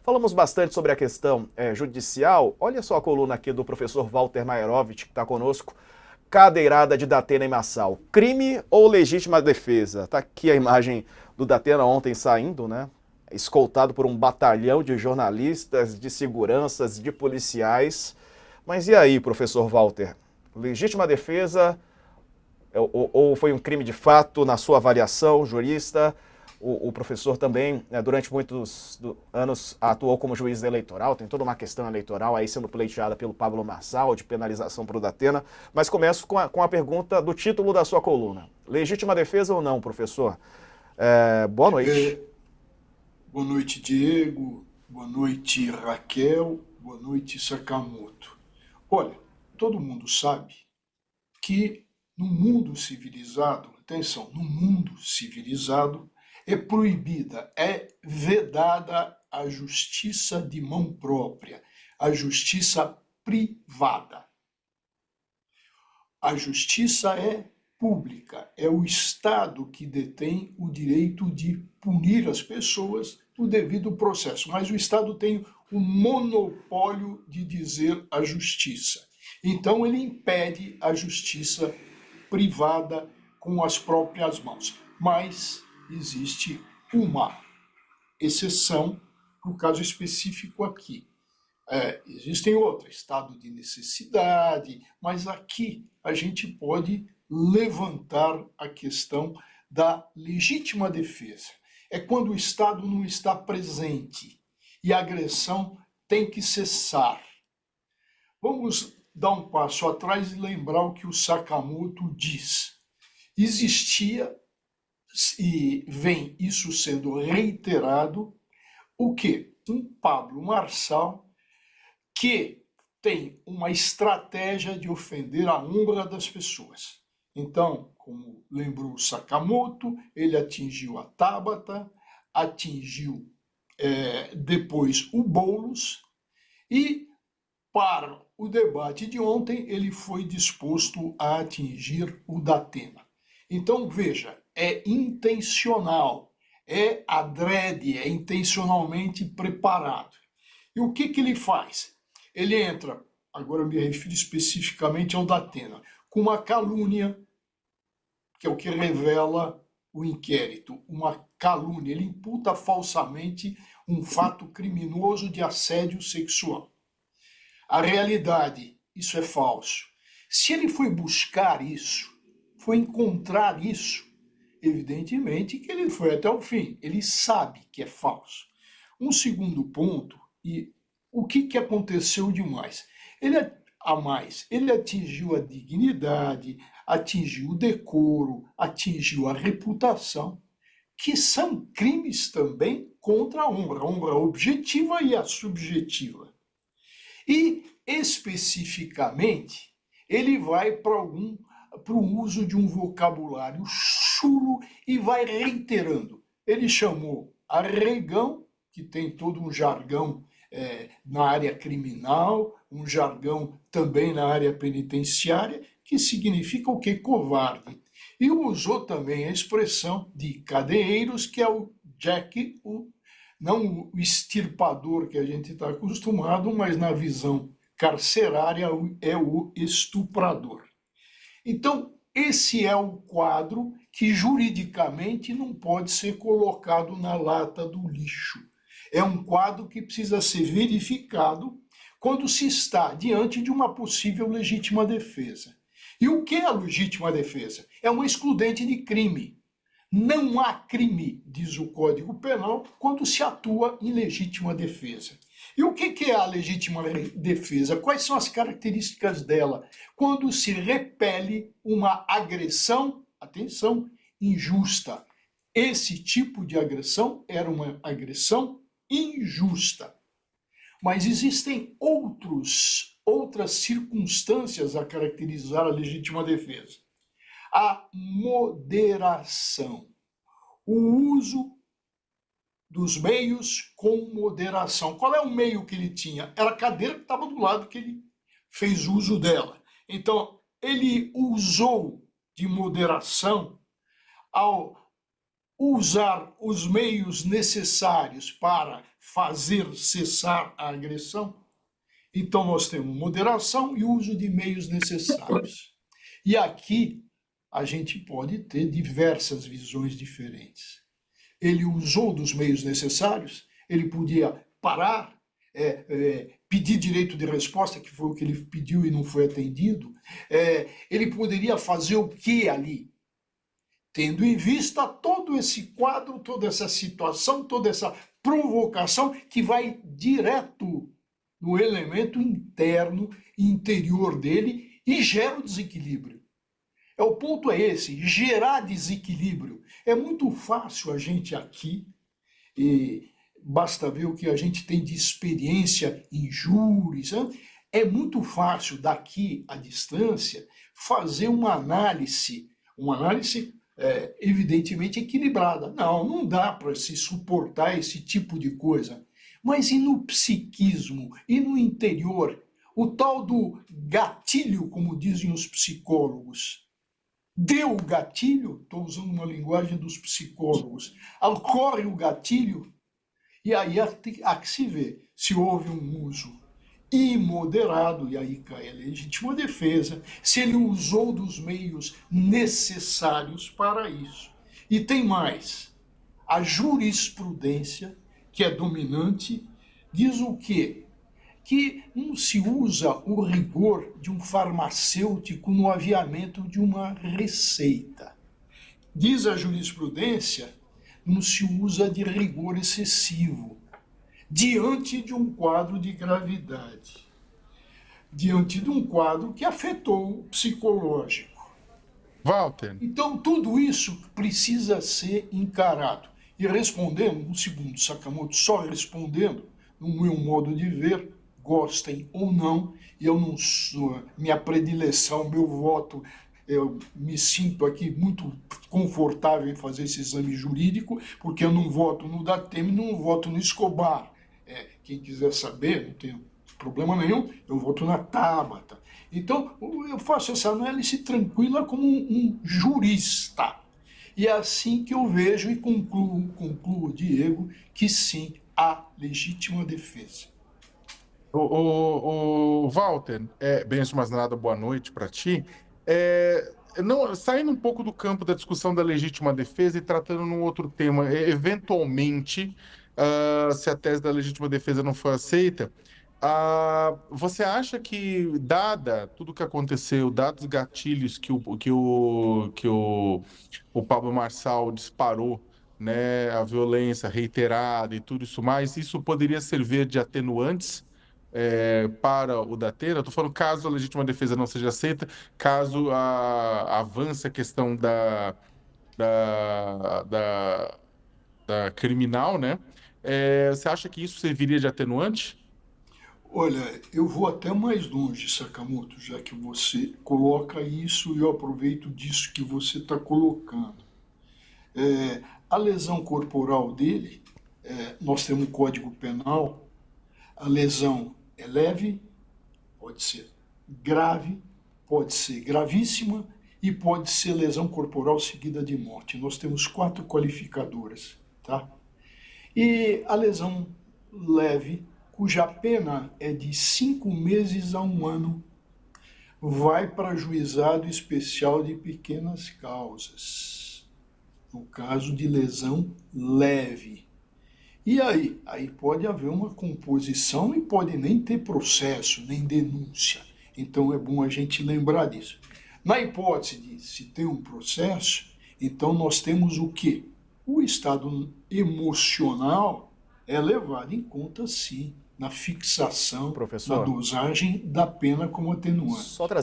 Falamos bastante sobre a questão judicial. Olha só a coluna aqui do professor Walter Mairovich, que está conosco. Cadeirada de Datena em Marçal. Crime ou legítima defesa? Está aqui a imagem do Datena ontem saindo, né? Escoltado por um batalhão de jornalistas, de seguranças, de policiais. Mas e aí, professor Walter? Legítima defesa ou foi um crime de fato na sua avaliação, jurista? O professor também, né, durante muitos anos, atuou como juiz eleitoral, tem toda uma questão eleitoral aí sendo pleiteada pelo Pablo Marçal, de penalização para o Datena. Mas começo com a pergunta do título da sua coluna. Legítima defesa ou não, professor? Boa noite. Boa noite, Diego. Boa noite, Raquel. Boa noite, Sakamoto. Olha, todo mundo sabe que no mundo civilizado, atenção, no mundo civilizado, é proibida, é vedada a justiça de mão própria, a justiça privada. A justiça é pública, é o Estado que detém o direito de punir as pessoas no devido processo, mas o Estado tem o monopólio de dizer a justiça. Então ele impede a justiça privada com as próprias mãos. Mas existe uma exceção no caso específico aqui. Existem outras, estado de necessidade, mas aqui a gente pode levantar a questão da legítima defesa. É quando o Estado não está presente e a agressão tem que cessar. Vamos dar um passo atrás e lembrar o que o Sakamoto diz. Existia, e vem isso sendo reiterado, o quê? Um Pablo Marçal que tem uma estratégia de ofender a honra das pessoas. Então, como lembrou Sakamoto, ele atingiu a Tabata, atingiu depois o Boulos, e para o debate de ontem ele foi disposto a atingir o Datena. Então, veja, é intencional, é adrede, é intencionalmente preparado. E o que ele faz? Ele entra, agora eu me refiro especificamente ao Datena, com uma calúnia, que é o que revela o inquérito, uma calúnia. Ele imputa falsamente um fato criminoso de assédio sexual. A realidade, isso é falso. Se ele foi buscar isso, foi encontrar isso, evidentemente que ele foi até o fim, ele sabe que é falso. Um segundo ponto, e o que aconteceu demais? Ele atingiu a dignidade, atingiu o decoro, atingiu a reputação, que são crimes também contra a honra objetiva e a subjetiva. E, especificamente, ele vai para o uso de um vocabulário chulo e vai reiterando. Ele chamou arregão, que tem todo um jargão na área criminal, um jargão também na área penitenciária, que significa o quê? Covarde. E usou também a expressão de cadeeiros, que é o Jack, não o extirpador que a gente está acostumado, mas na visão carcerária é o estuprador. Então, esse é o quadro que juridicamente não pode ser colocado na lata do lixo. É um quadro que precisa ser verificado quando se está diante de uma possível legítima defesa. E o que é a legítima defesa? É uma excludente de crime. Não há crime, diz o Código Penal, quando se atua em legítima defesa. E o que é a legítima defesa? Quais são as características dela? Quando se repele uma agressão, atenção, injusta. Esse tipo de agressão era uma agressão injusta. Mas existem outras circunstâncias a caracterizar a legítima defesa. A moderação, o uso dos meios com moderação. Qual é o meio que ele tinha? Era a cadeira que estava do lado que ele fez uso dela. Então, ele usou de moderação ao usar os meios necessários para fazer cessar a agressão. Então, nós temos moderação e uso de meios necessários. E aqui a gente pode ter diversas visões diferentes. Ele usou dos meios necessários, ele podia parar, pedir direito de resposta, que foi o que ele pediu e não foi atendido. Ele poderia fazer o que ali? Tendo em vista todo esse quadro, toda essa situação, toda essa provocação que vai direto no elemento interno, interior dele e gera o desequilíbrio. O ponto é esse, gerar desequilíbrio. É muito fácil a gente aqui, e basta ver o que a gente tem de experiência em júris, né? É muito fácil daqui à distância fazer uma análise evidentemente equilibrada. Não dá para se suportar esse tipo de coisa. Mas e no psiquismo, e no interior? O tal do gatilho, como dizem os psicólogos. Deu o gatilho, estou usando uma linguagem dos psicólogos, ocorre o gatilho, e aí há que se ver se houve um uso imoderado, e aí cai a legítima defesa, se ele usou dos meios necessários para isso. E tem mais, a jurisprudência, que é dominante, diz o quê? Que não se usa o rigor de um farmacêutico no aviamento de uma receita. Diz a jurisprudência, não se usa de rigor excessivo diante de um quadro de gravidade, diante de um quadro que afetou o psicológico. Walter. Então, tudo isso precisa ser encarado. E respondendo, um segundo, Sakamoto, só respondendo, no meu modo de ver, gostem ou não, eu não sou, minha predileção, meu voto, eu me sinto aqui muito confortável em fazer esse exame jurídico, porque eu não voto no Datemi, não voto no Escobar. Quem quiser saber, não tem problema nenhum, eu voto na Tabata. Então, eu faço essa análise tranquila como um jurista. E é assim que eu vejo e concluo, Diego, que sim, há legítima defesa. Walter, bem antes de mais nada, boa noite para ti. Saindo um pouco do campo da discussão da legítima defesa e tratando num outro tema, eventualmente, se a tese da legítima defesa não for aceita, você acha que, dada tudo o que aconteceu, dados os gatilhos que o Pablo Marçal disparou, né, a violência reiterada e tudo isso mais, isso poderia servir de atenuantes para o Datena? Eu estou falando caso a legítima defesa não seja aceita, caso avance a questão da criminal, né? Você acha que isso serviria de atenuante? Olha, eu vou até mais longe, Sakamoto, já que você coloca isso e eu aproveito disso que você está colocando. A lesão corporal dele, nós temos um Código Penal, a lesão é leve, pode ser grave, pode ser gravíssima e pode ser lesão corporal seguida de morte. Nós temos 4 qualificadoras, tá? E a lesão leve, cuja pena é de 5 meses a 1 ano, vai para juizado especial de pequenas causas, no caso de lesão leve. E aí? Aí pode haver uma composição e pode nem ter processo, nem denúncia. Então é bom a gente lembrar disso. Na hipótese de se tem um processo, então nós temos o quê? O estado emocional é levado em conta, sim, na fixação, Professor, na dosagem da pena como atenuante. só trazer